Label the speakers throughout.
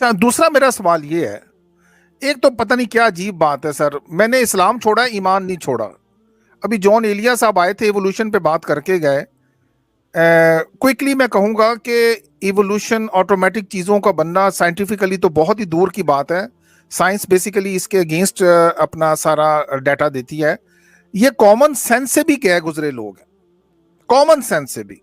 Speaker 1: دوسرا میرا سوال یہ ہے، ایک تو پتہ نہیں کیا عجیب بات ہے سر، میں نے اسلام چھوڑا، ایمان نہیں چھوڑا. ابھی جون ایلیا صاحب آئے تھے، ایوولوشن پہ بات کر کے گئے. کوئکلی میں کہوں گا کہ ایوولوشن آٹومیٹک چیزوں کا بننا سائنٹیفکلی تو بہت ہی دور کی بات ہے. سائنس بیسیکلی اس کے اگینسٹ اپنا سارا ڈیٹا دیتی ہے. یہ کامن سینس سے بھی گئے گزرے لوگ ہیں، کامن سینس سے بھی.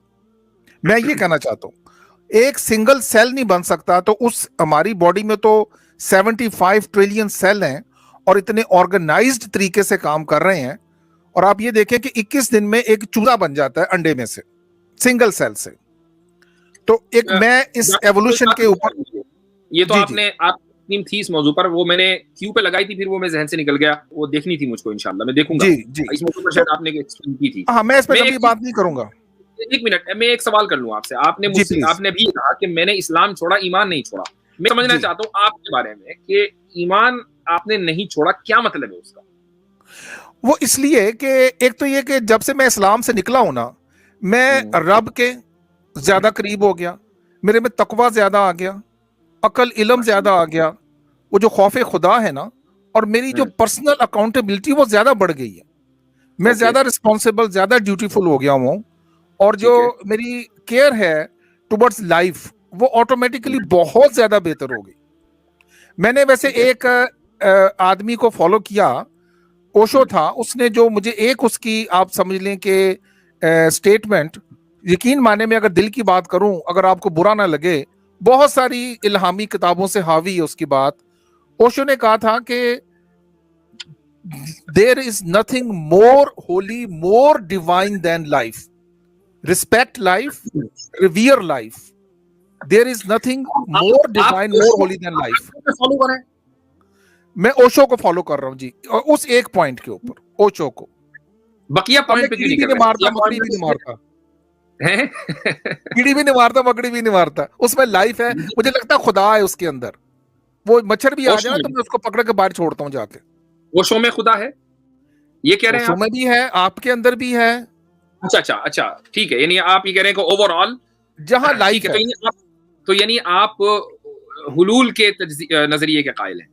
Speaker 1: میں یہ کہنا چاہتا ہوں ایک سنگل سیل نہیں بن سکتا، تو اس ہماری باڈی میں تو 75 ٹریلین سیل ہیں اور اتنے آرگنائزڈ طریقے سے کام کر رہے ہیں. اور آپ یہ دیکھیں کہ 21 دن میں ایک چوزا بن جاتا ہے انڈے میں سے، سنگل سیل سے. تو ایک میں اس ایوولوشن کے اوپر
Speaker 2: یہ تو آپ نے تھی اس موضوع پر، وہ میں نے کیو پہ لگائی تھی، پھر وہ میں ذہن سے نکل گیا، وہ دیکھنی تھی مجھ کو. انشاءاللہ میں دیکھوں گا اس موضوع پر، شاید آپ نے ایکسپلین کی تھی.
Speaker 1: ہاں، میں اس پہ کبھی بات نہیں کروں گا.
Speaker 2: ایک منٹ، میں ایک سوال کر لوں آپ سے. آپ نے بھی کہا کہ میں نے اسلام چھوڑا، ایمان نہیں چھوڑا. میں سمجھنا چاہتا ہوں آپ کے بارے میں کہ ایمان آپ نے نہیں چھوڑا، کیا مطلب ہے اس کا؟
Speaker 1: وہ اس لیے کہ ایک تو یہ کہ جب سے میں اسلام سے نکلا ہوں نا، میں رب کے زیادہ قریب ہو گیا، میرے میں تقوی زیادہ آ گیا، عقل علم زیادہ آ گیا، وہ جو خوف خدا ہے نا، اور میری جو پرسنل اکاؤنٹیبلٹی وہ زیادہ بڑھ گئی ہے. میں زیادہ رسپانسیبل، زیادہ ڈیوٹیفل ہو گیا ہوں، اور جو میری کیئر ہے ٹوورڈز لائف وہ آٹومیٹکلی بہت زیادہ بہتر ہو گئی. میں نے ویسے ایک آدمی کو فالو کیا، اوشو تھا، اس نے جو مجھے ایک اس کی آپ سمجھ لیں کہ سٹیٹمنٹ، یقین مانے میں اگر دل کی بات کروں، اگر آپ کو برا نہ لگے، بہت ساری الہامی کتابوں سے حاوی ہے اس کی بات. اوشو نے کہا تھا کہ there is nothing more holy, more divine than life. Respect life, revere life. There is nothing more divine, more holy than life. میں اوشو کو فالو کر رہا ہوں جی، اس ایک پوائنٹ کے اوپر اوشو کو.
Speaker 2: بقیہ پوائنٹ پہ کیوں نہیں کر
Speaker 1: مارتا، مکڑی بھی نہیں مارتا، کیڑی بھی نہیں مارتا، مکڑی بھی نہیں مارتا. اس میں لائف ہے. مجھے لگتا ہے خدا ہے اس کے اندر. وہ مچھر بھی آ جائے تو میں اس کو پکڑ کے باہر چھوڑتا ہوں جا کے.
Speaker 2: اوشو میں خدا ہے، یہ کہہ رہے ہیں؟
Speaker 1: اوشو میں بھی ہے، آپ کے اندر بھی ہے.
Speaker 2: اچھا ٹھیک ہے. یعنی آپ یہ کہہ رہے ہیں کہ اوور آل
Speaker 1: جہاں لائف ہے،
Speaker 2: تو یعنی آپ حلول کے نظریے کے قائل ہیں.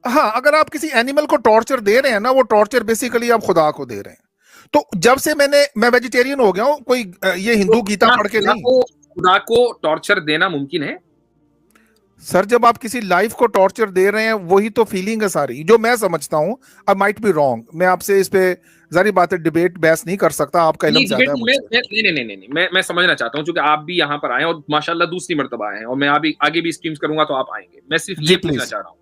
Speaker 1: ہاں، اگر آپ کسی اینیمل کو ٹارچر دے رہے ہیں نا، وہ ٹارچر بیسیکلی آپ خدا کو دے رہے ہیں. تو جب سے میں ویجیٹیرین ہو گیا ہوں، کوئی یہ ہندو گیتا پڑھ کے نہیں.
Speaker 2: خدا کو ٹارچر دینا ممکن ہے
Speaker 1: سر؟ جب آپ کسی لائف کو ٹارچر دے رہے ہیں، وہی تو فیلنگ ہے ساری، جو میں سمجھتا ہوں. I might be wrong. میں آپ سے اس پہ ظاہری بات ہے ڈیبیٹ بحث نہیں کر سکتا، آپ کا علم زیادہ ہے مجھ سے.
Speaker 2: نہیں، میں سمجھنا چاہتا ہوں، چونکہ آپ بھی یہاں پر آئے ہیں اور ماشاءاللہ دوسری مرتبہ آئے ہیں، اور میں آگے بھی اسٹریمز کروں گا تو آپ آئیں گے. میں صرف یہ پوچھنا چاہ رہا ہوں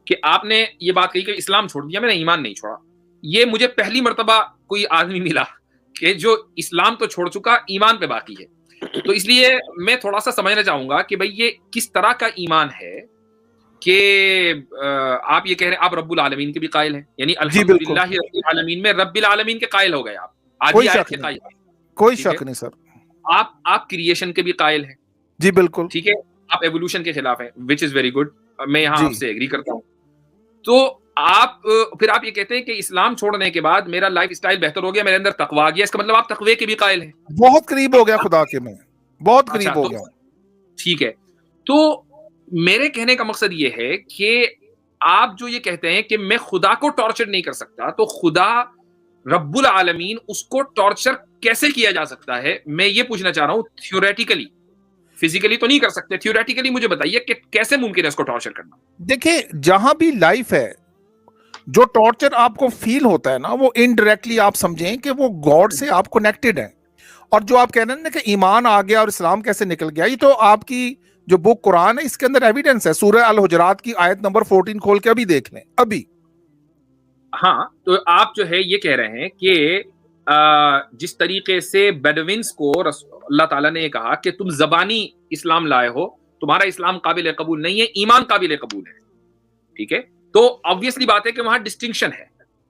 Speaker 2: کہ آپ نے یہ بات کہی کہ اسلام چھوڑ دیا، میں نے ایمان نہیں چھوڑا. یہ مجھے پہلی مرتبہ کوئی آدمی ملا کہ جو اسلام تو چھوڑ چکا، ایمان پہ باقی ہے. تو اس لیے میں تھوڑا سا سمجھنا چاہوں گا کہ بھئی یہ کس طرح کا ایمان ہے کہ آپ یہ کہہ رہے ہیں آپ رب العالمین کے بھی قائل ہیں، یعنی الحمدللہ رب العالمین میں رب العالمین کے قائل ہو گئے آپ، آدھی آیت کے قائل.
Speaker 1: کوئی شک نہیں سر.
Speaker 2: آپ کریشن کے بھی قائل ہیں.
Speaker 1: جی بالکل.
Speaker 2: ٹھیک ہے. آپ ایوولوشن کے خلاف ہیں، which is very good. میں یہاں آپ سے ایگری کرتا ہوں. تو پھر آپ یہ کہتے ہیں کہ اسلام چھوڑنے کے بعد میرا لائف اسٹائل بہتر ہو گیا، میرے اندر تقویٰ آ گیا. اس کا مطلب آپ تقوی کے بھی قائل ہیں.
Speaker 1: بہت قریب ہو گیا خدا کے، میں بہت قریب ہو گیا.
Speaker 2: ٹھیک ہے. تو میرے کہنے کا مقصد یہ ہے کہ آپ جو یہ کہتے ہیں کہ میں خدا کو ٹارچر نہیں کر سکتا، تو خدا رب العالمین اس کو ٹارچر کیسے کیا جا سکتا ہے؟ میں یہ پوچھنا چاہ رہا ہوں. تھیوریٹیکلی، فزیکلی تو نہیں کر سکتے، تھیوریٹیکلی مجھے بتائیے کہ کیسے ممکن ہے اس کو ٹارچر کرنا؟ دیکھیں،
Speaker 1: جہاں بھی لائف ہے، جو ٹارچر آپ کو فیل ہوتا ہے نا، وہ انڈائریکٹلی آپ سمجھیں کہ وہ گاڈ سے آپ کنیکٹڈ ہیں. اور جو آپ کہہ رہے ہیں نا کہ ایمان آ گیا اور اسلام کیسے نکل گیا، یہ تو آپ کی جو بک قرآن ہے اس کے اندر ایویڈنس ہے. سورہ الحجرات کی آیت نمبر 14 کھول کے ابھی دیکھ لیں ابھی.
Speaker 2: ہاں، تو آپ جو ہے یہ کہہ رہے ہیں کہ جس طریقے سے بیڈوینس کو اللہ تعالیٰ نے یہ کہا کہ تم زبانی اسلام لائے ہو، تمہارا اسلام قابل قبول نہیں ہے، ایمان قابل قبول ہے. ٹھیک ہے. تو obviously بات ہے کہ وہاں ڈسٹنکشن ہے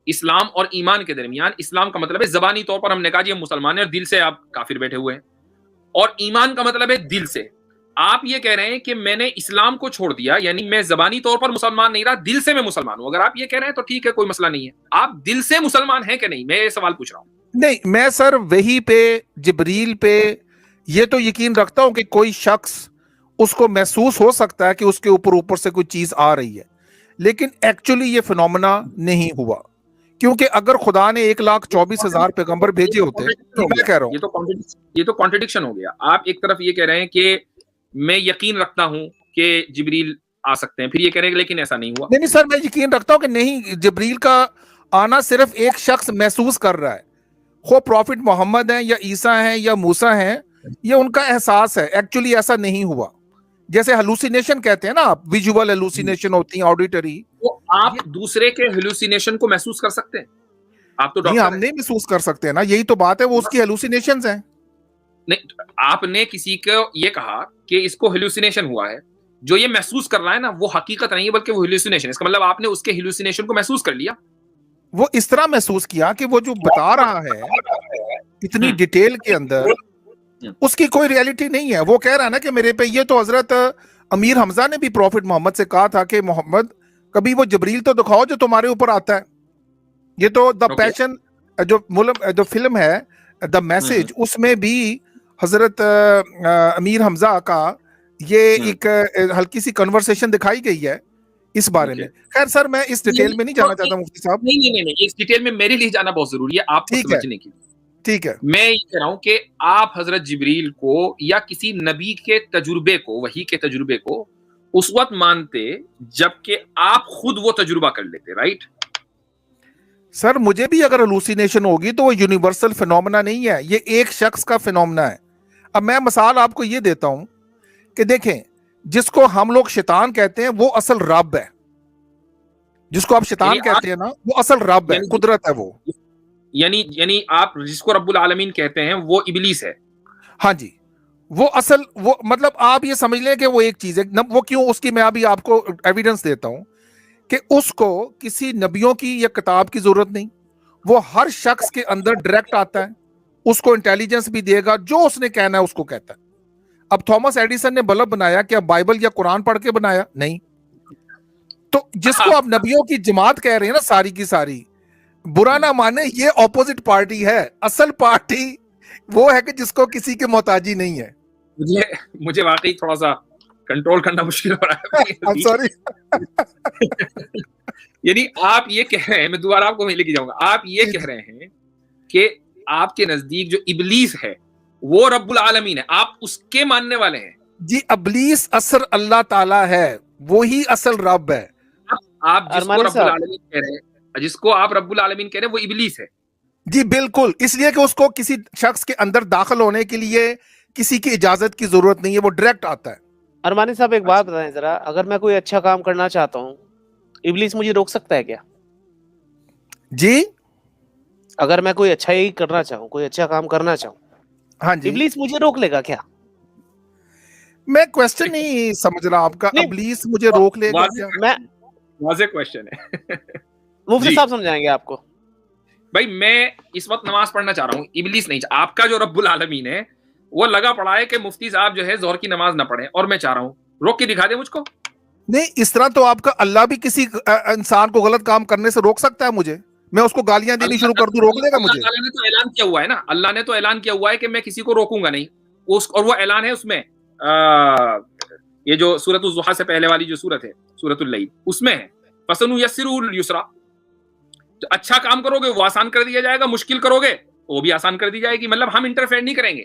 Speaker 2: اسلام اور ایمان کے درمیان. اسلام کا مطلب ہے زبانی طور پر ہم نے کہا جی ہم مسلمان ہیں، اور دل سے آپ کافر بیٹھے ہوئے ہیں. اور ایمان کا مطلب ہے دل سے. آپ یہ کہہ رہے ہیں کہ میں نے اسلام کو چھوڑ دیا، یعنی میں زبانی طور پر مسلمان نہیں رہا، دل سے میں مسلمان ہوں. اگر آپ یہ کہہ رہے ہیں تو ٹھیک ہے، کوئی مسئلہ نہیں ہے. آپ دل سے مسلمان ہیں کہ نہیں، میں یہ سوال پوچھ رہا ہوں.
Speaker 1: نہیں، میں سر وحی پہ، جبریل پہ یہ تو یقین رکھتا ہوں کہ کوئی شخص اس کو محسوس ہو سکتا ہے کہ اس کے اوپر سے کوئی چیز آ رہی ہے، لیکن ایکچولی یہ فنومنا نہیں ہوا، کیونکہ اگر خدا نے 1,24,000 پیغمبر بھیجے ہوتے، میں کہہ رہا ہوں
Speaker 2: یہ تو کانٹرڈکشن ہو گیا. آپ ایک طرف یہ کہہ رہے ہیں کہ میں یقین رکھتا ہوں کہ جبریل آ سکتے ہیں، پھر یہ کہہ رہے ہیں لیکن ایسا نہیں ہوا.
Speaker 1: نہیں سر، میں یقین رکھتا ہوں کہ نہیں، جبریل کا آنا صرف ایک شخص محسوس کر رہا ہے، خو پروفٹ محمد ہیں یا عیسیٰ ہیں یا موسیٰ ہیں، یہ ان کا احساس ہے. ایکچولی ایسا نہیں ہوا. جیسے ہلوسینیشن کہتے ہیں نا آپ، ویژول ہلوسینیشن ہوتی ہیں، آڈیٹری.
Speaker 2: تو آپ دوسرے کے ہلوسینیشن کو محسوس کر سکتے ہیں؟ آپ تو
Speaker 1: نہیں،
Speaker 2: ڈاکٹر
Speaker 1: ہم نہیں محسوس کر سکتے نا، یہی تو بات ہے، وہ اس کی ہلوسینیشنز ہیں.
Speaker 2: نہیں، آپ نے کسی کو یہ کہا کہ اس کو ہلوسینیشن ہوا ہے، جو یہ محسوس کر رہا ہے نا وہ حقیقت نہیں ہے بلکہ وہ ہلوسینیشن. اس کا مطلب آپ نے اس کے ہلوسینیشن کو محسوس کر لیا.
Speaker 1: وہ اس طرح محسوس کیا کہ وہ جو بتا رہا ہے اتنی ڈیٹیل کے اندر، اس کی کوئی ریالٹی نہیں ہے. وہ کہہ رہا ہے نا کہ میرے پہ، یہ تو حضرت امیر حمزہ نے بھی پروفٹ محمد سے کہا تھا کہ محمد کبھی وہ جبریل تو دکھاؤ جو تمہارے اوپر آتا ہے. یہ تو دا پیشن جو فلم ہے دا میسج، اس میں بھی حضرت امیر حمزہ کا یہ ایک ہلکی سی کنورسیشن دکھائی گئی ہے اس بارے میں. خیر سر، میں اس ڈیٹیل میں نہیں جانا چاہتا مفتی صاحب.
Speaker 2: نہیں، اس ڈیٹیل میں میرے لیے جانا بہت ضروری ہے آپ کو سمجھنے کے لیے.
Speaker 1: ٹھیک ہے،
Speaker 2: میں یہ کہہ رہا ہوں کہ آپ حضرت جبریل کو یا کسی نبی کے تجربے کو، وحی کے تجربے کو اس وقت مانتے جبکہ آپ خود وہ تجربہ کر لیتے، رائٹ؟
Speaker 1: سر مجھے بھی اگر ہلوسینیشن ہوگی تو وہ یونیورسل فینومنا نہیں ہے، یہ ایک شخص کا فینومنا ہے. اب میں مثال آپ کو یہ دیتا ہوں کہ دیکھیں، جس کو ہم لوگ شیطان کہتے ہیں وہ اصل رب ہے. جس کو آپ شیطان کہتے ہیں نا، وہ اصل رب ہے، قدرت ہے وہ.
Speaker 2: یعنی آپ جس کو رب العالمین کہتے ہیں وہ ابلیس ہے.
Speaker 1: ہاں جی، وہ اصل، وہ مطلب آپ یہ سمجھ لیں کہ وہ ایک چیز ہے. وہ کیوں، اس کی میں ابھی آپ کو ایویڈنس دیتا ہوں کہ اس کو کسی نبیوں کی یا کتاب کی ضرورت نہیں. وہ ہر شخص کے اندر ڈائریکٹ آتا ہے، اس کو انٹیلیجنس بھی دے گا، جو اس نے کہنا ہے اس کو کہتا ہے. اب تھامس ایڈیسن نے بلب بنایا، کیا بائبل یا قرآن پڑھ کے بنایا؟ نہیں. تو جس کو آپ نبیوں کی جماعت کہہ رہے ہیں نا ساری کی ساری، برا نہ مانے، یہ اپوزٹ پارٹی ہے. اصل پارٹی وہ ہے کہ جس کو کسی کے محتاجی نہیں ہے.
Speaker 2: مجھے واقعی تھوڑا سا کنٹرول کرنا مشکل ہو رہا ہے.
Speaker 1: سوری.
Speaker 2: یعنی آپ یہ کہہ رہے ہیں، میں دوبارہ آپ کو لے کے جاؤں گا، آپ یہ کہہ رہے ہیں کہ آپ کے نزدیک جو ابلیس ہے وہ رب العالمین ہے، آپ اس کے ماننے والے ہیں.
Speaker 1: جی، ابلیس اصل اللہ تعالیٰ ہے، وہی اصل رب ہے.
Speaker 2: آپ جس کو رب العالمین کہہ رہے ہیں، جس کو آپ رب العالمین کہہ رہے ہیں وہ ابلیس ہے.
Speaker 1: جی بالکل، اس لیے کہ اس کو کسی شخص کے اندر داخل ہونے کے لیے کسی کی اجازت کی ضرورت نہیں ہے، وہ ڈائریکٹ آتا ہے.
Speaker 3: ارمانی صاحب ایک بات بتائیں ذرا، اگر میں کوئی اچھا کام کرنا چاہتا ہوں، ابلیس مجھے روک سکتا ہے کیا؟
Speaker 1: جی،
Speaker 3: اگر میں کوئی اچھا ہی کرنا چاہوں، کوئی اچھا کام کرنا چاہوں،
Speaker 1: ہاں جی،
Speaker 3: ابلیس مجھے روک لے گا کیا؟
Speaker 1: میں کوسچن نہیں سمجھ رہا آپ کا. ابلیس مجھے روک لے گا کیا؟
Speaker 3: میں
Speaker 2: واضح کوسچن ہے.
Speaker 3: مفتی صاحب سمجھائیں گے آپ کو.
Speaker 2: بھائی میں اس وقت نماز پڑھنا چاہ رہا ہوں، ابلیس نہیں. آپ کا جو رب العالمین ہے وہ لگا پڑا ہے کہ مفتی صاحب جو ہے ظہر کی نماز نہ پڑھیں، اور میں چاہ رہا ہوں روک کے دکھا دیں مجھ کو.
Speaker 1: نہیں، اس طرح تو آپ کا اللہ بھی کسی انسان کو غلط کام کرنے سے روک سکتا ہے مجھے. میں اس کو گالیاں دینی شروع کر دوں، روک لے گا مجھے؟
Speaker 2: اللہ نے تو اعلان کیا ہوا ہے نا، اللہ نے تو اعلان کیا ہوا ہے کہ میں کسی کو روکوں گا نہیں. اور وہ اعلان ہے اس میں، یہ جو سورۃ الضحیٰ سے پہلے والی جو سورت ہے، سورۃ اللیل، اس میں ہے فَسَنُيَسِّرُهُ لِلْيُسْرَىٰ. تو اچھا کام کرو گے وہ آسان کر دیا جائے گا، مشکل کرو گے وہ بھی آسان کر دی جائے گی. مطلب ہم انٹرفیئر نہیں کریں گے.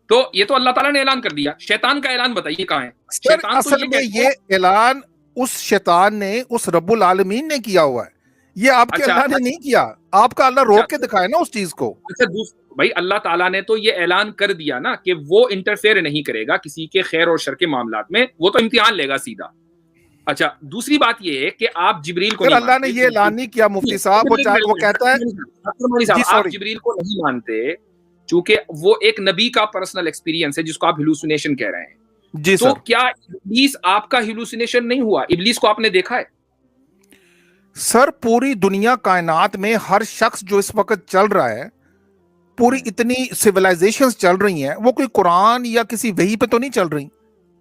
Speaker 2: تو یہ تو اللہ تعالیٰ نے اعلان کر دیا. شیطان کا اعلان بتائیے کہاں ہے؟ شیطان
Speaker 1: اصل میں یہ اعلان اس شیطان نے، اس رب العالمین نے کیا ہوا ہے، یہ آپ کے اللہ نے نہیں کیا. آپ کا اللہ روک کے دکھائے نا اس چیز کو.
Speaker 2: اچھا بھائی، اللہ تعالیٰ نے تو یہ اعلان کر دیا نا کہ وہ انٹرفیئر نہیں کرے گا کسی کے خیر اور شر کے معاملات میں، وہ تو امتحان لے گا سیدھا. اچھا دوسری بات یہ ہے کہ آپ جبریل کو
Speaker 1: اللہ نے یہ اعلان نہیں کیا مفتی صاحب. وہ کہتا ہے
Speaker 2: آپ جبریل کو نہیں مانتے چونکہ وہ ایک نبی کا پرسنل ایکسپیرینس ہے جس کو آپ ہلوسینیشن کہہ رہے ہیں.
Speaker 1: جی
Speaker 2: تو کیا ابلیس آپ کا ہلوسینیشن نہیں ہوا؟ ابلیس کو آپ نے دیکھا ہے؟
Speaker 1: سر پوری دنیا کائنات میں ہر شخص جو اس وقت چل رہا ہے، پوری اتنی سیولائزیشنز چل رہی ہیں، وہ کوئی قرآن یا کسی وحی پہ تو نہیں چل رہی.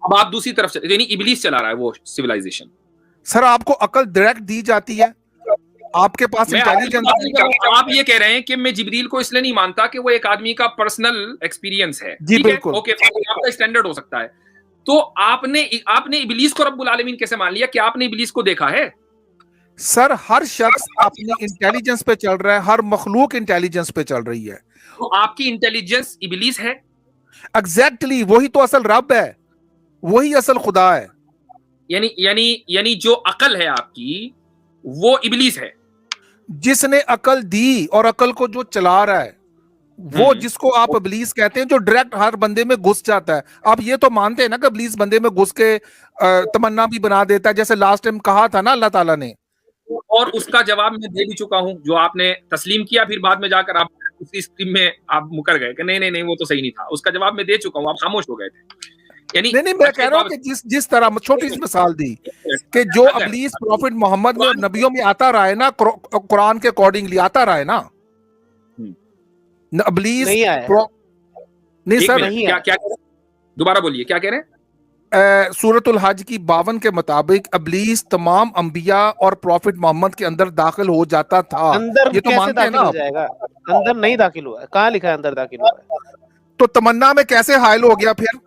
Speaker 2: اب آپ دوسری طرف چلے، یعنی ابلیس چلا رہا ہے وہ سیولائزیشن.
Speaker 1: سر آپ کو عقل ڈائریکٹ دی جاتی ہے، آپ کے پاس انٹیلیجنس.
Speaker 2: آپ یہ کہہ رہے ہیں کہ میں جبریل کو اس لیے نہیں مانتا کہ وہ ایک آدمی کا پرسنل ایکسپیرینس ہے.
Speaker 1: جی بالکل،
Speaker 2: اوکے، آپ کا اسٹینڈرڈ ہو سکتا ہے. تو آپ نے ابلیس کو رب العالمین کیسے مان لیا؟ کہ آپ نے ابلیس کو دیکھا ہے؟
Speaker 1: سر ہر شخص اپنی انٹیلیجنس پہ چل رہا ہے, ہر مخلوق انٹیلیجنس پہ چل رہی ہے.
Speaker 2: تو آپ کی انٹیلیجنس ابلیس ہے؟
Speaker 1: ایگزیکٹلی, وہی تو اصل رب ہے, وہی اصل خدا ہے.
Speaker 2: یعنی جو عقل ہے آپ کی وہ ابلیس ہے.
Speaker 1: جس نے عقل دی اور عقل کو جو چلا رہا ہے وہ جس کو آپ ابلیس کہتے ہیں, جو ڈائریکٹ ہر بندے میں گھس جاتا ہے. آپ یہ تو مانتے ہیں نا کہ ابلیس بندے میں گھس کے تمنا بھی بنا دیتا ہے, جیسے لاسٹ ٹائم کہا تھا نا اللہ تعالیٰ نے.
Speaker 2: اور اس کا جواب میں دے بھی چکا ہوں, جو آپ نے تسلیم کیا, پھر بعد میں جا کر آپ اسی اسٹریم میں آپ مکر گئے کہ نہیں وہ تو صحیح نہیں تھا. اس کا جواب میں دے چکا ہوں, آپ خاموش ہو گئے تھے. یعنی
Speaker 1: نہیں میں کہہ رہا ہوں کہ جس طرح چھوٹی سی مثال دی کہ جو ابلیس پروفٹ محمد میں اور نبیوں میں آتا رہا ہے نا, قرآن کے اکارڈنگلی آتا رہا ہے نا, ابلیس نہیں سر,
Speaker 2: کیا دوبارہ بولیے کیا کہہ رہے ہیں؟
Speaker 1: سورۃ الحج کی 52 کے مطابق ابلیس تمام انبیاء اور پروفٹ محمد کے اندر داخل ہو جاتا تھا.
Speaker 3: اندر
Speaker 1: یہ تو
Speaker 3: کیسے
Speaker 1: مانتے ہیں
Speaker 3: داخل
Speaker 1: نا
Speaker 3: ہو
Speaker 1: آپ؟
Speaker 3: جائے گا؟ اندر نہیں داخل ہوا ہے. کہاں لکھا ہے اندر داخل ہوا ہے؟
Speaker 1: تو تمنا میں کیسے حائل ہو گیا پھر؟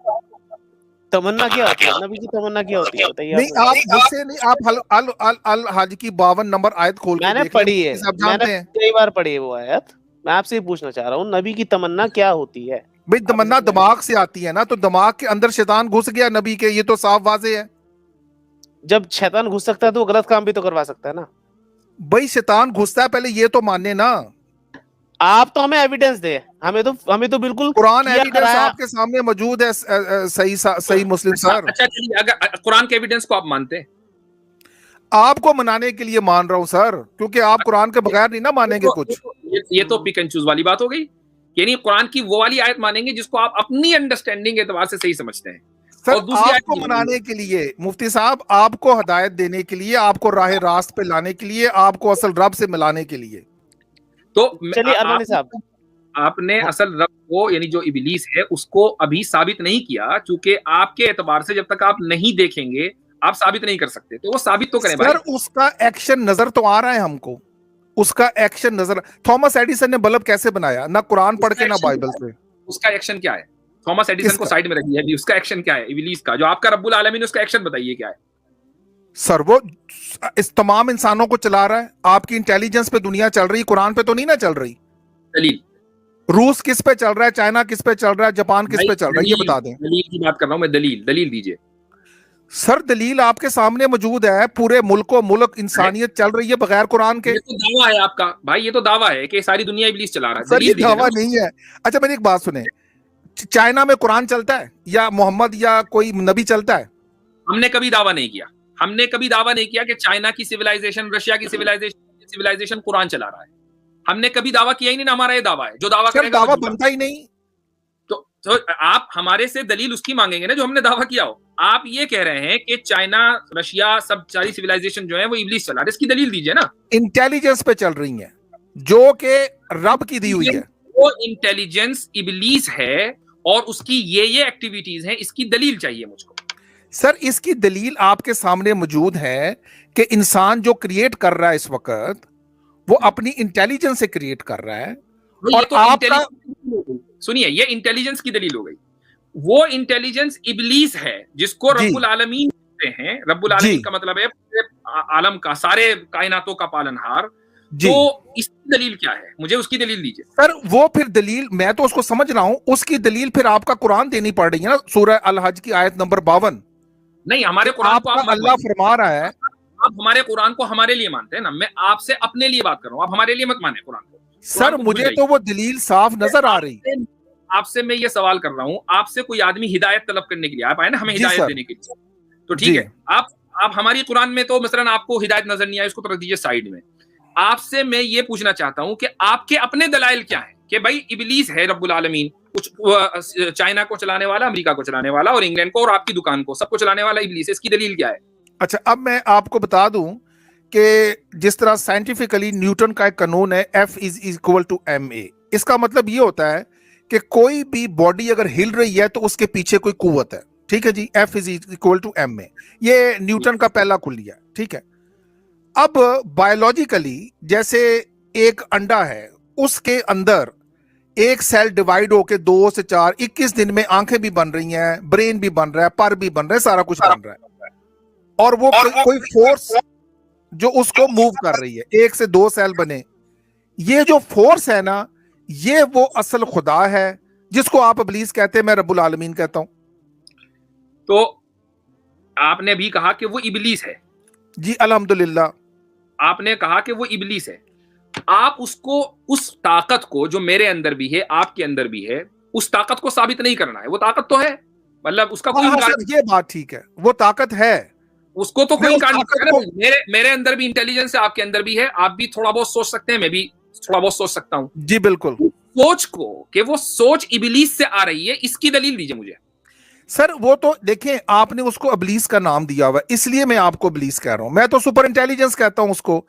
Speaker 3: تمنا کیا ہوتی ہے؟ نبی کی تمنا کیا ہوتی ہے بتائیے.
Speaker 1: نہیں آپ مجھ سے نہیں, آپ الحج کی 52 نمبر آیت کھول
Speaker 3: میں
Speaker 1: کے
Speaker 3: نے
Speaker 1: دیکھ لیں,
Speaker 3: پڑھی ہے,
Speaker 1: آپ
Speaker 3: میں نے
Speaker 1: جانتے ہیں.
Speaker 3: کئی بار پڑھی ہے وہ آیت. میں آپ سے ہی پوچھنا چاہ رہا ہوں نبی کی تمنا کیا ہوتی ہے؟
Speaker 1: بھئی تمنا دماغ سے آتی ہے نا, تو دماغ کے اندر شیطان گھس گیا نبی کے, یہ تو صاف واضح ہے.
Speaker 3: جب شیطان گھس سکتا ہے تو وہ غلط کام بھی تو کروا سکتا ہے نا.
Speaker 1: بھئی شیطان گھستا ہے, پہلے یہ تو ماننے نا.
Speaker 3: آپ تو ہمیں ایویڈنس دے, ہمیں تو بالکل
Speaker 1: قرآن
Speaker 3: کیا
Speaker 1: ایویڈنس
Speaker 3: کرایا.
Speaker 1: آپ کے سامنے موجود ہے, صحیح مسلم سر.
Speaker 2: اچھا چلیے, اگر قرآن کے ایویڈنس کو آپ مانتے ہیں,
Speaker 1: آپ کو منانے کے لیے مان رہا ہوں سر, کیونکہ آپ قرآن کے بغیر نہیں نا مانیں گے کچھ.
Speaker 2: یہ تو پک اینڈ چوز والی بات ہو گئی. یعنی قرآن کی وہ والی آیت مانیں گے جس کو آپ اپنی انڈرسٹینڈنگ اعتبار سے صحیح سمجھتے ہیں,
Speaker 1: سر
Speaker 2: اور دوسری
Speaker 1: آپ
Speaker 2: آیت
Speaker 1: کو منانے کے لیے, مفتی صاحب آپ کو ہدایت دینے کے لیے, آپ کو راہ راست پہ لانے کے لیے, آپ کو اصل رب سے ملانے کے لیے.
Speaker 2: تو
Speaker 3: چلیے ارمانی صاحب,
Speaker 2: آپ نے اصل رب کو یعنی جو ابلیس ہے اس کو ابھی ثابت نہیں کیا, چونکہ آپ کے اعتبار سے جب تک آپ نہیں دیکھیں گے آپ ثابت نہیں کر سکتے. تو وہ ثابت تو کریں بھائی.
Speaker 1: سر اس کا ایکشن نظر تو آ رہا ہے ہم کو, اس کا ایکشن نظر. تھامس ایڈیسن نے بلب کیسے بنایا؟ نہ قرآن پڑھ کے نہ بائبل سے.
Speaker 2: اس کا ایکشن کیا ہے؟ تھامس ایڈیسن کو سائڈ میں رکھیے, ابھی اس کا ایکشن کیا ہے ابلیس کا, جو آپ کا رب العالمین, اس کا ایکشن بتائیے کیا ہے؟
Speaker 1: سر وہ اس تمام انسانوں کو چلا رہا ہے. آپ کی انٹیلیجنس پہ دنیا چل رہی, قرآن پہ تو نہیں نا چل رہی.
Speaker 2: دلیل
Speaker 1: روس کس پہ چل رہا ہے, چائنا کس پہ چل رہا ہے, جاپان کس پہ چل رہا ہے, یہ بتا دیں.
Speaker 2: دلیل کی بات کر رہا ہوں میں, دلیل دیجئے.
Speaker 1: سر دلیل آپ کے سامنے موجود ہے, پورے ملک و ملک انسانیت چل رہی ہے بغیر قرآن کے.
Speaker 2: یہ تو دعویٰ ہے آپ کا بھائی, یہ تو دعویٰ ہے کہ ساری دنیا ابلیس چلا رہا ہے.
Speaker 1: سر یہ دعویٰ نہیں ہے. اچھا میری ایک بات سنیں, چائنا میں قرآن چلتا ہے یا محمد یا کوئی نبی چلتا ہے؟
Speaker 2: ہم نے کبھی دعویٰ نہیں کیا, ہم نے کبھی دعویٰ نہیں کیا کہ چائنا کی سیولائزیشن, رشیا کی سیولائزیشن قرآن چلا رہا ہے. ہم نے کبھی دعویٰ کیا ہی نہیں, ہمارا یہ دعویٰ ہے. جو دعویٰ کرے گا
Speaker 1: دعویٰ بنتا ہی نہیں.
Speaker 2: تو آپ ہمارے سے دلیل اس کی مانگیں گے نا جو ہم نے دعویٰ کیا ہو. آپ یہ کہہ رہے ہیں کہ چائنا, رشیا, سب ساری سیولائزیشن جو ہے وہ ابلیس چلا رہا ہے, اس کی دلیل دیجئے نا.
Speaker 1: انٹیلیجنس پہ چل رہی ہیں جو کہ رب کی دی ہوئی ہے.
Speaker 2: وہ انٹیلیجنس ابلیس ہے اور اس کی یہ ایکٹیویٹیز ہیں, اس کی دلیل چاہیے مجھ کو.
Speaker 1: سر اس کی دلیل آپ کے سامنے موجود ہے کہ انسان جو کریٹ کر رہا ہے اس وقت وہ اپنی انٹیلیجنس سے کریٹ کر رہا ہے. اور آپ کا
Speaker 2: سنیے, یہ انٹیلیجنس کی دلیل ہو گئی. وہ انٹیلیجنس ابلیس ہے جس کو رب العالمین کہتے ہیں. رب العالمین کا مطلب ہے عالم کا, سارے کائناتوں کا پالنہار. تو اس کی دلیل کیا ہے؟ مجھے اس کی دلیل دیجیے.
Speaker 1: سر وہ پھر دلیل, میں تو اس کو سمجھ رہا ہوں, اس کی دلیل پھر آپ کا قرآن دینی پڑ رہی ہے نا, سورہ الحج کی آیت نمبر 52.
Speaker 2: نہیں, ہمارے قرآن کو آپ
Speaker 1: اللہ فرما رہا ہے,
Speaker 2: آپ ہمارے قرآن کو ہمارے لیے مانتے ہیں نا, میں آپ سے اپنے لیے بات کر رہا ہوں, آپ ہمارے لیے مت مانیں قرآن کو.
Speaker 1: سر مجھے تو وہ دلیل صاف نظر آ رہی.
Speaker 2: آپ سے میں یہ سوال کر رہا ہوں, آپ سے کوئی آدمی ہدایت طلب کرنے کے لیے آپ آئے نا, ہمیں ہدایت دینے کے لیے, تو ٹھیک ہے, آپ ہماری قرآن میں تو مثلا آپ کو ہدایت نظر نہیں آئی, اس کو رکھ دیجیے سائڈ میں. آپ سے میں یہ پوچھنا چاہتا ہوں کہ آپ کے اپنے دلائل کیا ہیں کہ بھائی ابلیس ہے رب العالمین, کچھ چائنا کو چلانے والا, امریکہ کو چلانے والا, اور انگلینڈ کو اور آپ کی دکان کو, سب کو چلانے والا ابلیس ہے, اس کی دلیل کیا ہے؟
Speaker 1: اچھا اب میں آپ کو بتا دوں کہ جس طرح سائنٹیفکلی نیوٹن کا ایک قانون ہے F=ma, اس کا مطلب یہ ہوتا ہے کہ کوئی بھی باڈی اگر ہل رہی ہے تو اس کے پیچھے کوئی قوت ہے. ٹھیک ہے جی, F=ma, یہ نیوٹن کا پہلا کلیہ ہے. ٹھیک ہے, اب بایولوجیکلی جیسے ایک انڈا ہے, اس کے اندر ایک سیل ڈیوائڈ ہو کے 2 سے 4 21 دن میں آنکھیں بھی بن رہی ہیں, برین بھی بن رہا ہے, پر بھی بن رہا ہے, سارا کچھ بن رہا ہے, اور وہ کوئی فورس جو اس کو موو کر رہی ہے, 1 سے 2 سیل بنے. یہ جو فورس ہے نا, یہ وہ اصل خدا ہے جس کو آپ ابلیس کہتے ہیں, میں رب العالمین کہتا ہوں.
Speaker 2: تو آپ نے بھی کہا کہ وہ ابلیس ہے.
Speaker 1: جی الحمدللہ.
Speaker 2: آپ نے کہا کہ وہ ابلیس ہے. آپ اس کو, اس طاقت کو جو میرے اندر بھی ہے, آپ کے اندر بھی ہے, اس طاقت کو ثابت نہیں کرنا ہے. وہ طاقت تو ہے, مطلب اس کا کوئی
Speaker 1: یہ بات ٹھیک ہے, وہ طاقت ہے,
Speaker 2: اس کو تو کوئی انکار نہیں کرنا. میرے اندر بھی انٹیلیجنس ہے, آپ کے اندر بھی ہے, آپ بھی تھوڑا بہت سوچ سکتے ہیں, میں بھی تھوڑا بہت سوچ سکتا ہوں.
Speaker 1: جی بالکل.
Speaker 2: سوچ کو کہ وہ سوچ ابلیس سے آ رہی ہے, اس کی دلیل دیجیے مجھے.
Speaker 1: سر وہ تو دیکھیں, آپ نے اس کو ابلیس کا نام دیا ہوا, اس لیے میں آپ کو ابلیس کہہ رہا ہوں. میں تو سپر انٹیلیجنس کہتا ہوں اس کو.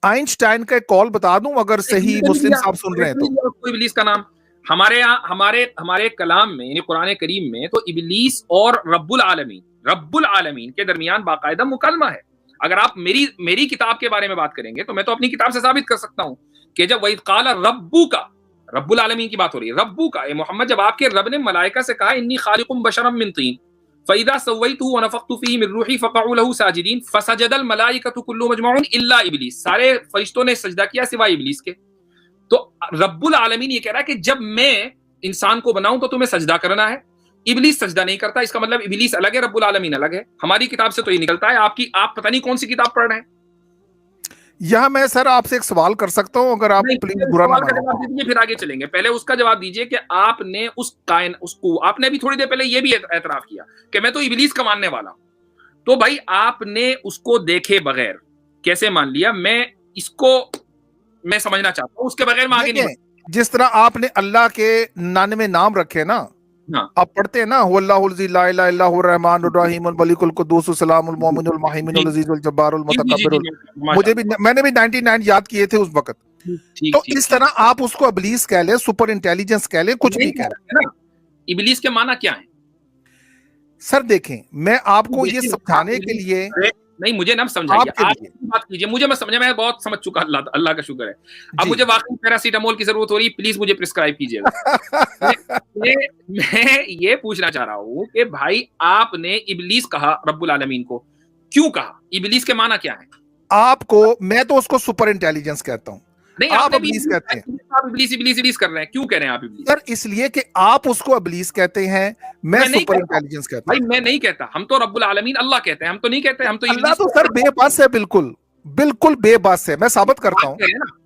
Speaker 1: آئنسٹائن کا ایک کال بتا دوں اگر صحیح مسلم صاحب سن رہے ہیں تو.
Speaker 2: ابلیس کا نام ہمارے کلام میں, یعنی قرآن کریم میں, تو ابلیس اور رب العالمین کے درمیان باقاعدہ مکالمہ ہے. اگر آپ میری کتاب کے بارے میں بات کریں گے تو میں تو اپنی کتاب سے ثابت کر سکتا ہوں کہ جب وَإِذْ قَالَ رَبُّكَ, رب العالمین کی بات ہو رہی ہے, ربو کا, اے محمد, جب آپ کے رب نے ملائکہ سے کہا انی خالق بشرا من طین فَإِذَا سَوَّيْتُهُ وَنَفَخْتُ فِيهِ مِن رُوحِي فَقَعُوا لَهُ سَاجِدِينَ فَسَجَدَ الْمَلَائِكَةُ كُلُّهُمْ أَجْمَعُونَ إِلَّا إِبْلِيسَ. سارے فرشتوں نے سجدہ کیا سوائے ابلیس کے. تو رب العالمین یہ کہہ رہا ہے کہ جب میں انسان کو بناؤں تو تمہیں سجدہ کرنا ہے. ابلیس سجدہ نہیں کرتا, اس کا مطلب ابلیس الگ ہے, رب العالمین الگ ہے. ہماری کتاب سے تو یہ نکلتا ہے. آپ پتہ نہیں کون سی کتاب پڑھ رہے ہیں.
Speaker 1: یہاں میں سر آپ سے ایک سوال کر سکتا ہوں اگر آپ پلیز برا نہ مانیں.
Speaker 2: پھر آگے چلیں گے. پہلے اس کا جواب دیجئے کہ آپ نے آپ نے ابھی تھوڑی دیر پہلے یہ بھی اعتراف کیا کہ میں تو ابلیس کا ماننے والا ہوں. تو بھائی آپ نے اس کو دیکھے بغیر کیسے مان لیا؟ میں اس کو میں سمجھنا چاہتا ہوں, اس کے بغیر میں آگے نہیں.
Speaker 1: جس طرح آپ نے اللہ کے 99 نام رکھے نا, آپ پڑھتے ہیں نا, اللہ الذی لا الہ الا هو الرحمن الرحیم الملک القدوس السلام المؤمن المہیمن العزیز الجبار المتکبر. مجھے بھی, میں نے بھی 99 یاد کیے تھے اس وقت. تو اس طرح آپ اس کو ابلیس کہہ لیں, سپر انٹیلیجنس کہہ لیں, کچھ بھی کہہ لیں.
Speaker 2: ابلیس کے معنی کیا ہے
Speaker 1: سر؟ دیکھیں, میں آپ کو یہ سمجھانے کے لیے
Speaker 2: نہیں, مجھے نہ سمجھائیے, آپ بات کیجیے, مجھے میں سمجھا, میں بہت سمجھ چکا, اللہ کا شکر ہے. اب مجھے واقعی پیراسیٹامول کی ضرورت ہو رہی ہے, پلیز مجھے پرسکرائب کیجیے گا. میں یہ پوچھنا چاہ رہا ہوں کہ بھائی آپ نے ابلیس کہا رب العالمین کو, کیوں کہا؟ ابلیس کے معنی کیا ہے
Speaker 1: آپ کو؟ میں تو اس کو سپر انٹیلیجنس کہتا ہوں.
Speaker 2: نہیں,
Speaker 1: آپ ابلیس کہتے ہیں.
Speaker 2: آپ ابلیس کر رہے ہیں, کیوں کہہ رہے ہیں آپ ابلیس؟
Speaker 1: سر اس لیے کہ آپ اس کو ابلیس کہتے ہیں, میں سپر انٹیلیجنس کہتا ہوں.
Speaker 2: بھائی میں نہیں کہتا, ہم تو رب العالمین اللہ کہتے ہیں, ہم تو نہیں کہتے, ہم تو
Speaker 1: اللہ تو سر بے بس ہے, بالکل بے بس ہے, میں ثابت کرتا ہوں.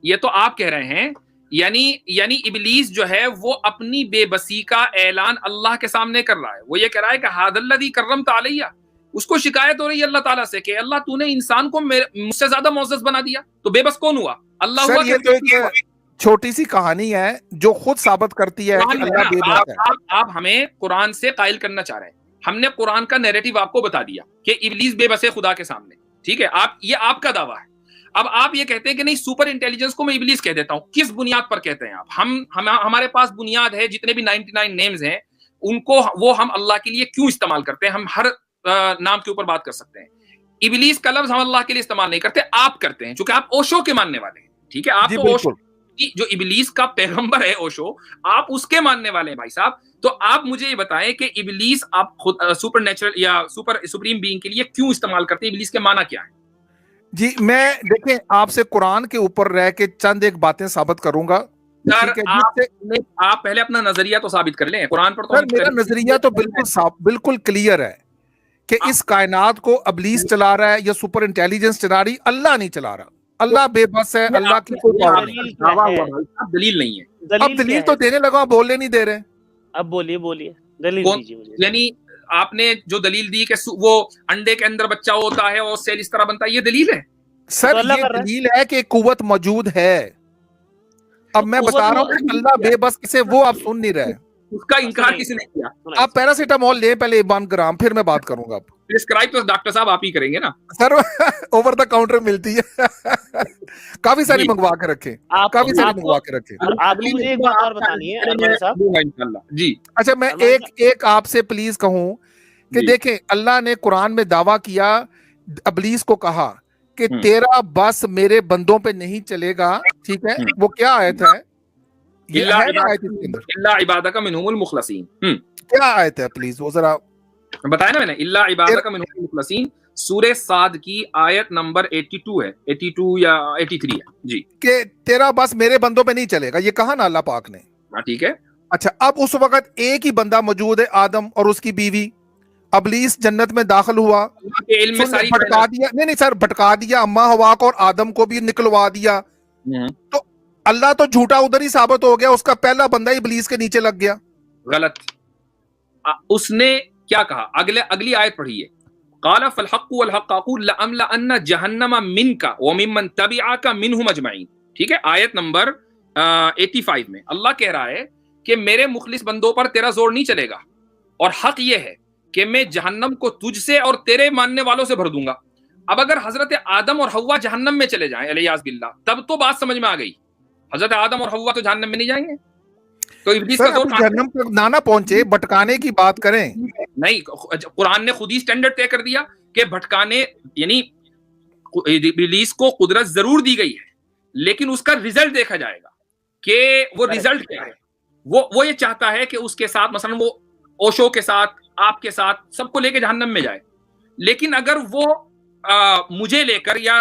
Speaker 2: یہ تو آپ کہہ رہے ہیں, یعنی ابلیس جو ہے وہ اپنی بے بسی کا اعلان اللہ کے سامنے کر رہا ہے. وہ یہ کہہ رہا ہے کہ ھذا الذی کرمت علیہ, اس کو شکایت ہو رہی ہے اللہ تعالیٰ سے کہ اللہ تو نے انسان کو مجھ سے زیادہ معزز بنا دیا. تو بے بس کون ہوا؟ اللہ ہوا.
Speaker 1: یہ تو ایک چھوٹی سی کہانی ہے جو خود ثابت کرتی ہے کہ اللہ بے بس ہے.
Speaker 2: آپ ہمیں قرآن سے قائل کرنا چاہ رہے ہیں. ہم نے قرآن کا نیریٹو آپ کو بتا دیا کہ ابلیس بے بس ہے خدا کے سامنے, ٹھیک ہے, یہ آپ کا دعویٰ ہے. اب آپ یہ کہتے ہیں کہ نہیں, سپر انٹیلیجنس کو میں ابلیس کہہ دیتا ہوں. کس بنیاد پر کہتے ہیں آپ؟ ہمارے پاس بنیاد ہے, جتنے بھی 99 نیمز ہیں ان کو وہ ہم اللہ کے لیے کیوں استعمال کرتے ہیں؟ ہم ہر نام کے اوپر بات کر سکتے ہیں. ابلیس کا لفظ ہم اللہ کے لیے استعمال نہیں کرتے, آپ کرتے ہیں, چونکہ آپ اوشو کے ماننے والے ہیں, ٹھیک ہے. آپ تو اوشو جو ابلیس کا پیغمبر ہے اوشو, آپ اس کے ماننے والے ہیں بھائی صاحب. تو آپ مجھے یہ بتائیں کہ ابلیس آپ خود سپر نیچرل یا سپریم بینگ کے لیے کیوں استعمال کرتے ہیں؟ ابلیس کے معنی کیا ہے؟
Speaker 1: جی میں دیکھیں آپ سے قرآن کے اوپر رہ کے چند ایک باتیں ثابت کروں گا.
Speaker 2: آپ پہلے اپنا نظریہ تو ثابت کر لیں. قرآن پر تو
Speaker 1: میرا نظریہ تو بالکل کلیئر ہے کہ اس کائنات کو ابلیس چلا رہا ہے یا سپر انٹیلیجنس چلا رہی, اللہ نہیں چلا رہا. اللہ بے بس ہے, اللہ کی کوئی پاور نہیں.
Speaker 2: دلیل نہیں ہے.
Speaker 1: اب دلیل تو دینے لگا, بولنے نہیں دے رہے.
Speaker 3: اب بولیے دلیل دیجیے مجھے.
Speaker 2: یعنی آپ نے جو دلیل دی کہ وہ انڈے کے اندر بچہ ہوتا ہے اور سیل اس طرح بنتا ہے, یہ دلیل ہے
Speaker 1: سر؟ یہ دلیل ہے کہ قوت موجود ہے. اب میں بتا رہا ہوں کہ اللہ بے بس کسے, وہ آپ سن نہیں رہے.
Speaker 2: اس کا انکار کسی نے کیا.
Speaker 1: آپ پیراسیٹامول لیں پہلے 1 گرام, پھر میں بات کروں گا.
Speaker 2: پرسکرائب تو ڈاکٹر صاحب آپ ہی کریں گے نا
Speaker 1: سر. اوور دا کاؤنٹر ملتی ہے, کافی ساری منگوا کے رکھیں, کافی ساری منگوا کے رکھیں.
Speaker 3: آپ مجھے ایک بات اور بتانی ہے
Speaker 2: جی.
Speaker 1: اچھا میں ایک آپ سے پلیز کہوں کہ دیکھیں, اللہ نے قرآن میں دعویٰ کیا, ابلیس کو کہا کہ تیرا بس میرے بندوں پہ نہیں چلے گا, ٹھیک ہے. وہ کیا آیت ہے؟ یہ ہے نا آیت اس کے اندر؟
Speaker 2: الا عبادک منہم المخلصین.
Speaker 1: کیا آیت ہے پلیز وہ ذرا
Speaker 2: بتایا نا میں نے, الا عبادک منہم المخلصین, سورہ صاد کی آیت نمبر 82 ہے, 82 یا 83 ہے جی.
Speaker 1: کہ تیرا بس میرے بندوں پہ نہیں چلے گا, یہ کہا نا اللہ پاک نے.
Speaker 2: ہاں ٹھیک ہے.
Speaker 1: اچھا اب اس وقت ایک ہی بندہ موجود ہے, آدم اور اس کی بیوی. ابلیس جنت میں داخل ہوا,
Speaker 2: اللہ کے علم میں ساری
Speaker 1: بھٹکا دیا, نہیں سر بھٹکا دیا اما ہوا کو اور آدم کو بھی نکلوا دیا. تو اللہ تو جھوٹا ادھر ہی ثابت ہو گیا, اس کا پہلا بندہ ابلیس کے نیچے لگ گیا.
Speaker 2: غلط. اس نے کیا کہا, اگلی آیت پڑھیے, قال فالحق والحق اقول لأملأن جہنم منک وممن تبعک منہم اجمعین. ٹھیک ہے, آیت نمبر 85 میں اللہ کہہ رہا ہے کہ میرے مخلص بندوں پر تیرا زور نہیں چلے گا, اور حق یہ ہے کہ میں جہنم کو تجھ سے اور تیرے ماننے والوں سے بھر دوں گا. اب اگر حضرت آدم اور حوا جہنم میں چلے جائیں علیہ باللہ, تب تو بات سمجھ میں آ گئی. حضرت آدم اور حوا تو جہنم میں نہیں جائیں گے, تو ابلیس کا زور
Speaker 1: جہنم تک نہ پہنچے, بھٹکانے کی بات کریں.
Speaker 2: نہیں, قرآن نے خود ہی سٹینڈرڈ طے کر دیا کہ بھٹکانے, یعنی ابلیس کو قدرت ضرور دی گئی ہے, لیکن اس کا ریزلٹ دیکھا جائے گا کہ وہ ریزلٹ کیا ہے. وہ یہ چاہتا ہے کہ اس کے ساتھ مثلا وہ اوشو کے ساتھ, آپ کے ساتھ, سب کو لے کے جہنم میں جائے. لیکن اگر وہ مجھے لے کر یا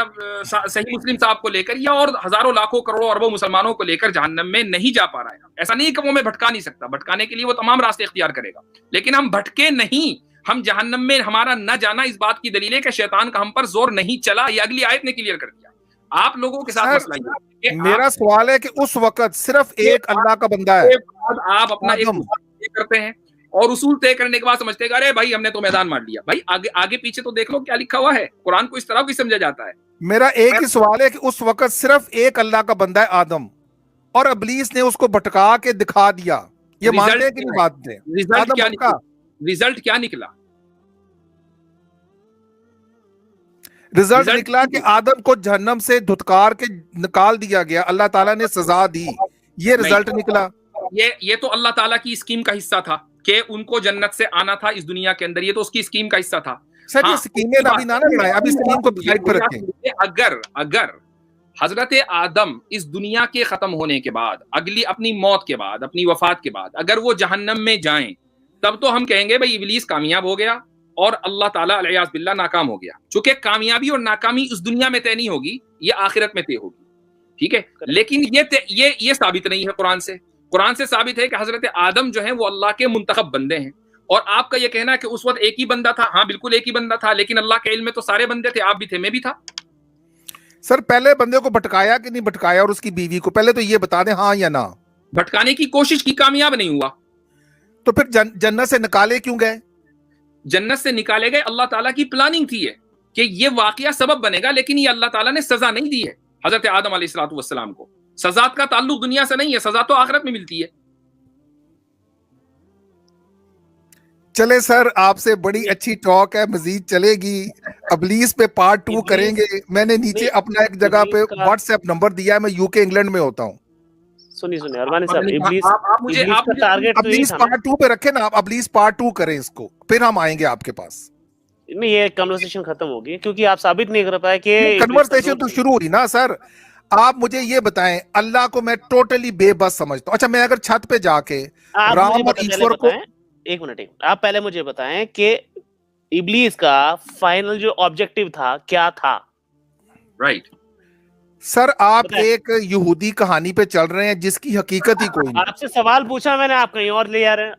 Speaker 2: صحیح مسلم صاحب کو لے کر یا اور ہزاروں لاکھوں کروڑوں اربوں مسلمانوں کو لے کر جہنم میں نہیں جا پا رہا ہے, ایسا نہیں کہ وہ میں بھٹکا نہیں سکتا, بھٹکانے کے لیے وہ تمام راستے اختیار کرے گا, لیکن ہم بھٹکے نہیں, ہم جہنم میں ہمارا نہ جانا اس بات کی دلیل ہے کہ شیطان کا ہم پر زور نہیں چلا. یہ اگلی آیت نے کلیئر کر دیا. آپ لوگوں کے ساتھ مسئلہ یہ ہے,
Speaker 1: میرا سوال ہے کہ اس وقت صرف ایک اللہ کا بندہ ہے,
Speaker 2: آپ اپنا ایک کرتے ہیں اور اصول طے کرنے کے بعد سمجھتے ہیں ارے بھائی ہم نے تو میدان مار لیا. بھائی آگے پیچھے تو دیکھ لو کیا لکھا ہوا ہے, قرآن کو اس طرح بھی سمجھا جاتا ہے.
Speaker 1: میرا ایک ہی سوال ہے کہ اس وقت صرف ایک اللہ کا بندہ ہے آدم, اور ابلیس نے اس کو بھٹکا کے دکھا دیا. یہ مانتے ہیں کہ نہیں بات ہے؟
Speaker 2: ریزلٹ کیا نکلا؟
Speaker 1: رزلٹ نکلا کہ آدم کو جہنم سے دھتکار کے نکال دیا گیا, اللہ تعالیٰ نے سزا دی, یہ رزلٹ نکلا.
Speaker 2: یہ تو اللہ تعالیٰ کی اسکیم کا حصہ تھا کہ ان کو جنت سے آنا تھا اس دنیا کے اندر, یہ تو اس کی اسکیم کا حصہ تھا.
Speaker 1: سر یہ اسکیمیں ابھی نہ بڑھائیں, ابھی اسکیم کو سائڈ پہ رکھیں.
Speaker 2: اگر حضرت آدم اس دنیا کے ختم ہونے کے بعد, اپنی موت کے بعد, اپنی وفات کے بعد اگر وہ جہنم میں جائیں, تب تو ہم کہیں گے بھائی ابلیس کامیاب ہو گیا اور اللہ تعالیٰ علیہ باللہ ناکام ہو گیا. چونکہ کامیابی اور ناکامی اس دنیا میں طے نہیں ہوگی, یہ آخرت میں طے ہوگی. ٹھیک ہے, لیکن یہ ثابت نہیں ہے قرآن سے. قرآن سے ثابت ہے کہ حضرت آدم جو ہیں وہ اللہ کے منتخب بندے ہیں. اور آپ کا یہ کہنا ہے کہ اس وقت ایک ہی بندہ تھا, ہاں بالکل ایک ہی بندہ تھا, لیکن اللہ کے علم میں تو سارے بندے تھے, آپ بھی تھے, میں بھی تھا.
Speaker 1: سر پہلے بندے کو بھٹکایا کہ نہیں بھٹکایا, اور اس کی بیوی کو, پہلے تو یہ بتا دیں ہاں یا نہ.
Speaker 2: بھٹکانے کی کوشش کی, کامیاب نہیں ہوا.
Speaker 1: تو پھر جنت سے نکالے کیوں گئے؟
Speaker 2: جنت سے نکالے گئے, اللہ تعالیٰ کی پلاننگ تھی کہ یہ واقعہ سبب بنے گا, لیکن یہ اللہ تعالیٰ نے سزا نہیں دی ہے حضرت آدم علیہ الصلوۃ والسلام کو. سزا کا تعلق دنیا سے نہیں ہے, سزا تو آخرت میں ملتی ہے.
Speaker 1: چلے سر, آپ سے بڑی اچھی ٹاک ہے, مزید چلے گی. ابلیس پہ پارٹ 2 کریں گے. میں نے نیچے اپنا ایک جگہ پہ واٹس ایپ نمبر دیا ہے, میں یو کے انگلینڈ میں ہوتا ہوں.
Speaker 3: سنیے ارمانی صاحب, ابلیس کا ٹارگٹ
Speaker 1: ابلیس پارٹ 2 پہ رکھیں نا آپ, ابلیس پارٹ 2 کریں اس کو, پھر ہم آئیں گے آپ کے پاس.
Speaker 3: نہیں, یہ کنورسیشن ختم ہوگی کیونکہ آپ ثابت نہیں کر پائے کہ
Speaker 1: کنورسیشن تو شروع ہوئی نا سر. آپ مجھے یہ بتائیں, اللہ کو میں ٹوٹلی بے بس سمجھتا ہوں. اچھا میں اگر چھت پہ جا کے رام اور ایشور کو,
Speaker 3: ایک منٹ آپ پہلے مجھے بتائیں کہ ابلیس کا فائنل جو آبجیکٹو تھا کیا تھا؟
Speaker 2: رائٹ
Speaker 1: سر, آپ ایک یہودی کہانی پہ چل رہے ہیں جس کی حقیقت ہی کوئی نہیں.
Speaker 3: آپ سے سوال پوچھا میں نے, آپ کہیں اور لے آ رہے ہیں.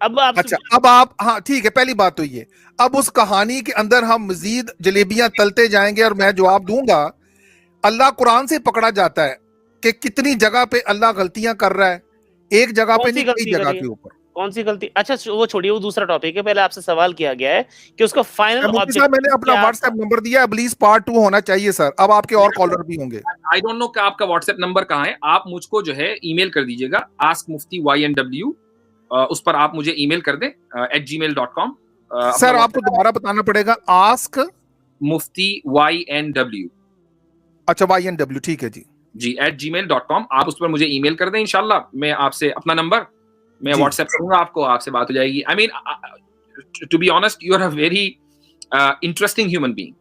Speaker 1: اب آپ ہاں ٹھیک ہے, پہلی بات تو یہ, اب اس کہانی کے اندر ہم مزید جلیبیاں تلتے جائیں گے اور میں جواب دوں گا. اللہ قرآن سے پکڑا جاتا ہے کہ کتنی جگہ پہ اللہ غلطیاں کر رہا ہے, ایک جگہ پہ نہیں, کئی جگہ کے اوپر.
Speaker 3: کون سی غلطی؟ اچھا وہ چھوڑیے, وہ دوسرا ٹاپک ہے. پہلے آپ سے سوال کیا گیا ہے کہ اس کا فائنل آبجیکٹ.
Speaker 1: میں نے اپنا واٹس ایپ نمبر دیا, ابلیس پارٹ 2 ہونا چاہیے سر. اب آپ کے اور کالر بھی ہوں گے.
Speaker 2: آئی ڈونٹ نو کہ آپ کا واٹس ایپ نمبر کہاں ہے. آپ مجھ کو جو ہے ای میل کر دیجیے گا, askmufti.ynw, اس پر آپ مجھے ای میل کر دیں @gmail.com.
Speaker 1: سر آپ کو دوبارہ بتانا پڑے گا, ask
Speaker 2: mufti.ynw.
Speaker 1: اچھا YNW, ٹھیک ہے جی
Speaker 2: جی @gmail.com. آپ اس پر مجھے ای میل کر دیں, انشاءاللہ میں آپ سے اپنا نمبر میں واٹس ایپ کروں گا آپ کو, آپ سے بات ہو جائے گی. I mean to be honest, you are a very interesting human being.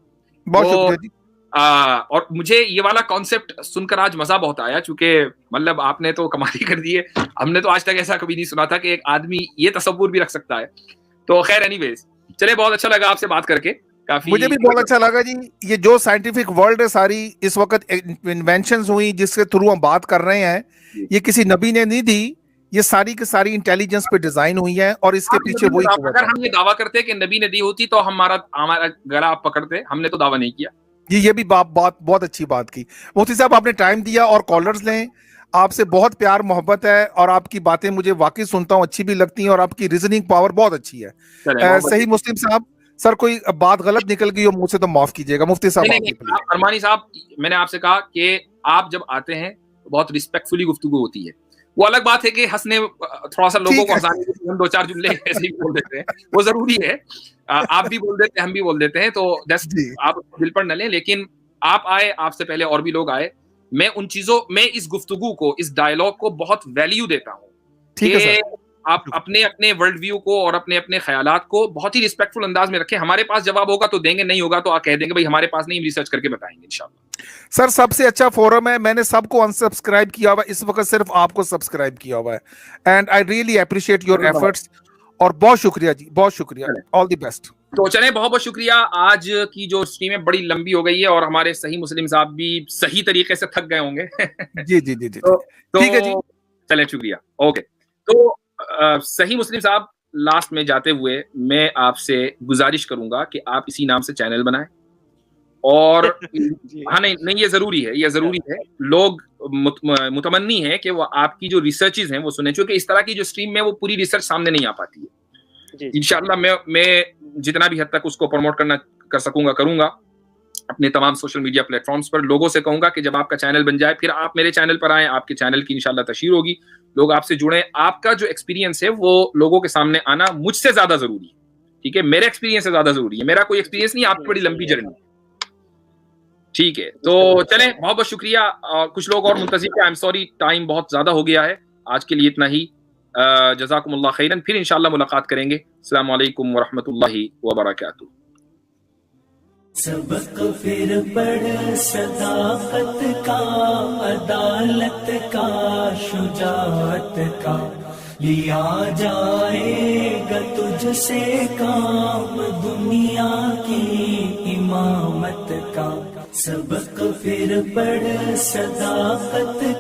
Speaker 1: بہت شکریہ جی.
Speaker 2: اور مجھے یہ والا کانسیپٹ سن کر آج مزہ بہت آیا, چونکہ مطلب آپ نے تو کمال ہی کر دی ہے, ہم نے تو آج تک ایسا کبھی نہیں سنا تھا کہ ایک آدمی یہ تصور بھی رکھ سکتا ہے. تو خیر اینی ویز, چلے بہت اچھا لگا آپ سے بات کر کے, کافی
Speaker 1: مجھے بھی بہت اچھا لگا جی. یہ جو سائنٹیفک ورلڈ ہے ساری اس وقت انوینشنز ہوئی جس کے تھرو ہم بات کر رہے ہیں, یہ کسی نبی نے نہیں دی, یہ ساری کی ساری انٹیلیجنس پہ ڈیزائن ہوئی ہے, اور اس کے پیچھے وہی
Speaker 2: اگر ہم یہ دعویٰ کرتے کہ نبی نے دی ہوتی تو ہمارا گلا آپ پکڑتے, ہم نے تو دعویٰ نہیں کیا.
Speaker 1: جی یہ بھی بہت اچھی بات کی. مفتی صاحب آپ نے ٹائم دیا, اور کالرز لیں, آپ سے بہت پیار محبت ہے, اور آپ کی باتیں مجھے واقعی سنتا ہوں اچھی بھی لگتی ہیں, اور آپ کی ریزننگ پاور بہت اچھی ہے. صحیح مسلم صاحب, سر کوئی بات غلط نکل گئی ہو منہ سے تو معاف کیجیے گا. مفتی صاحب
Speaker 2: ارمانی صاحب, میں نے آپ سے کہا کہ آپ جب آتے ہیں بہت رسپیکٹفلی گفتگو ہوتی ہے. وہ الگ بات ہے کہ ہنسنے تھوڑا سا لوگوں کو ہنسانے کے لیے ہم 2-4 جملے ایسے ہی بول دیتے ہیں, وہ ضروری ہے. آپ بھی بول دیتے ہیں, ہم بھی بول دیتے ہیں, تو آپ دل پر نہ لیں. لیکن آپ آئے, آپ سے پہلے اور بھی لوگ آئے, میں ان چیزوں میں اس گفتگو کو, اس ڈائلاگ کو بہت ویلیو دیتا ہوں کہ آپ اپنے اپنے ورلڈ ویو کو اور اپنے اپنے خیالات کو بہت ہی رسپیکٹفل انداز میں رکھیں. ہمارے پاس جواب ہوگا تو دیں گے, نہیں ہوگا تو آپ کہہ دیں گے بھائی ہمارے پاس نہیں, ریسرچ کر کے بتائیں گے انشاءاللہ.
Speaker 1: سر سب سے اچھا فورم ہے, میں نے سب کو انسبسکرائب کیا ہوا ہے, اس وقت صرف آپ کو سبسکرائب کیا ہوا ہے, and I really appreciate your efforts, اور بہت شکریہ جی, بہت شکریہ, آل دی بیسٹ.
Speaker 2: تو چلیں بہت بہت شکریہ. آج کی جو اسٹریم ہے بڑی لمبی ہو گئی ہے, اور ہمارے صحیح مسلم صاحب بھی صحیح طریقے سے تھک گئے ہوں گے.
Speaker 1: جی جی جی جی
Speaker 2: ٹھیک ہے جی, چلیں شکریہ. اوکے, تو صحیح مسلم صاحب, لاسٹ میں جاتے ہوئے میں آپ سے گزارش کروں گا کہ آپ اسی نام سے چینل بنائیں, اور ہاں نہیں یہ ضروری ہے, یہ ضروری ہے. لوگ متمنی ہے کہ وہ آپ کی جو ریسرچز ہیں وہ سنیں, چونکہ اس طرح کی جو اسٹریم میں وہ پوری ریسرچ سامنے نہیں آ پاتی ہے. انشاءاللہ میں جتنا بھی حد تک اس کو پروموٹ کر سکوں گا کروں گا اپنے تمام سوشل میڈیا پلیٹ فارمز پر. لوگوں سے کہوں گا کہ جب آپ کا چینل بن جائے پھر آپ میرے چینل پر آئیں, آپ کے چینل کی انشاءاللہ تشہیر ہوگی, لوگ آپ سے جڑیں. آپ کا جو ایکسپیرینس ہے وہ لوگوں کے سامنے آنا مجھ سے زیادہ ضروری ہے, ٹھیک ہے, میرے ایکسپیرینس سے زیادہ ضروری ہے. میرا کوئی ایکسپیرینس نہیں, آپ کی بڑی لمبی جرنی, ٹھیک ہے. تو چلیں بہت بہت شکریہ. کچھ لوگ اور منتظر ہیں, آئی ایم سوری ٹائم بہت زیادہ ہو گیا ہے. آج کے لیے اتنا ہی. جزاکم اللہ خیرن, پھر انشاءاللہ ملاقات کریں گے. السلام علیکم ورحمۃ اللہ وبرکاتہ.
Speaker 4: سبق پھر پڑھ صداقت کا, عدالت کا, شجاعت کا, لیا جائے گا تجھ سے کام دنیا کی امامت کا. سبق پھر پڑھ صداقت